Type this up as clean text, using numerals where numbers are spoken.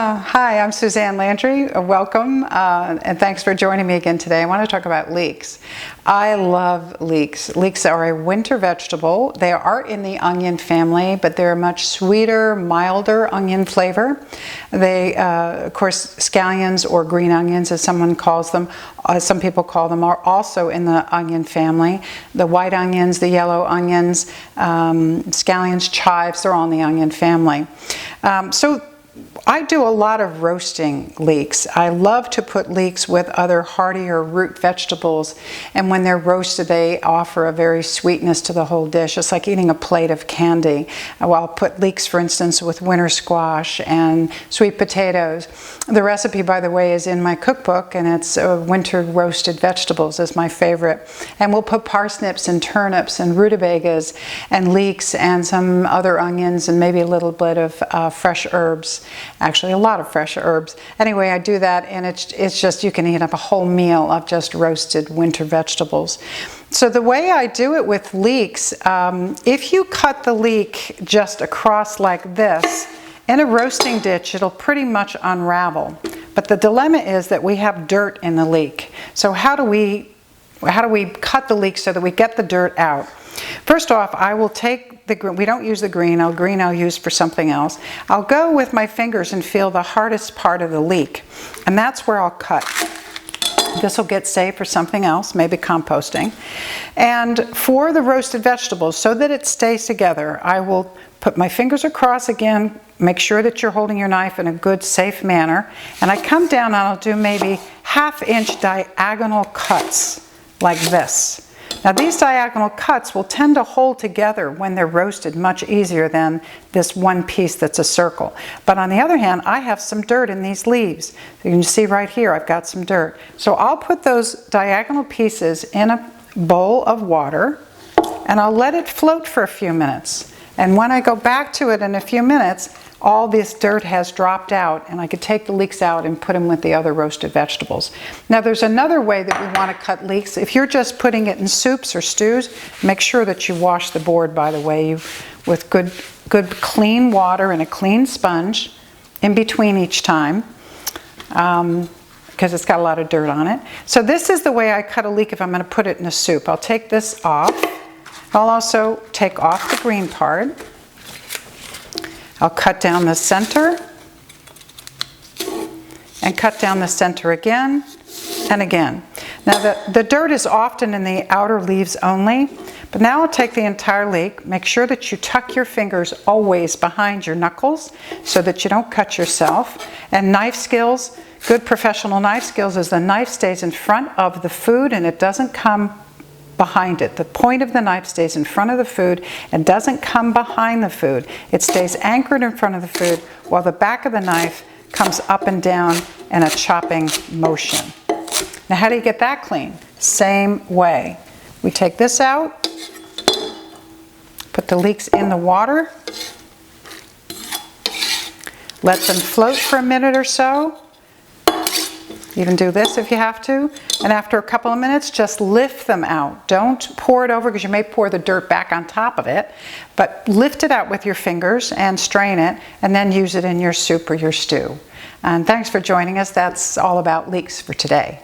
Hi, I'm Suzanne Landry. Welcome, and thanks for joining me again today. I want to talk about leeks. I love leeks. Leeks are a winter vegetable. They are in the onion family, but they're a much sweeter, milder onion flavor. They, of course, scallions or green onions, as someone calls them, some people call them, are also in the onion family. The white onions, the yellow onions, scallions, chives, they're all in the onion family. So I do a lot of roasting leeks. I love to put leeks with other heartier root vegetables, and when they're roasted they offer a very sweetness to the whole dish. It's like eating a plate of candy. I'll put leeks, for instance, with winter squash and sweet potatoes. The recipe, by the way, is in my cookbook, and it's winter roasted vegetables is my favorite. And we'll put parsnips and turnips and rutabagas and leeks and some other onions and maybe a little bit of fresh herbs. Actually, a lot of fresh herbs. Anyway, I do that, and it's just, you can eat up a whole meal of just roasted winter vegetables. So the way I do it with leeks, if you cut the leek just across like this, in a roasting dish, it'll pretty much unravel. But the dilemma is that we have dirt in the leek. So how do we cut the leek so that we get the dirt out? First off, I will take the green. We don't use the green. I'll use for something else. I'll go with my fingers and feel the hardest part of the leek, and that's where I'll cut. This will get saved for something else, maybe composting. And for the roasted vegetables, so that it stays together, I will put my fingers across again. Make sure that you're holding your knife in a good, safe manner. And I come down and I'll do maybe ½ inch diagonal cuts like this. Now these diagonal cuts will tend to hold together when they're roasted much easier than this one piece that's a circle. But on the other hand, I have some dirt in these leaves. You can see right here I've got some dirt. So I'll put those diagonal pieces in a bowl of water and I'll let it float for a few minutes. And when I go back to it in a few minutes, all this dirt has dropped out, and I could take the leeks out and put them with the other roasted vegetables. Now there's another way that we want to cut leeks. If you're just putting it in soups or stews, make sure that you wash the board, by the way, with good clean water and a clean sponge in between each time, because it's got a lot of dirt on it. So this is the way I cut a leek if I'm going to put it in a soup. I'll take this off. I'll also take off the green part. I'll cut down the center and cut down the center again and again. Now the dirt is often in the outer leaves only, but now I'll take the entire leek. Make sure that you tuck your fingers always behind your knuckles so that you don't cut yourself. And knife skills, good professional knife skills, is the knife stays in front of the food and it doesn't come behind it. The point of the knife stays in front of the food and doesn't come behind the food. It stays anchored in front of the food while the back of the knife comes up and down in a chopping motion. Now how do you get that clean? Same way. We take this out, put the leeks in the water, let them float for a minute or so. You can do this if you have to. And after a couple of minutes, just lift them out. Don't pour it over because you may pour the dirt back on top of it. But lift it out with your fingers and strain it and then use it in your soup or your stew. And thanks for joining us. That's all about leeks for today.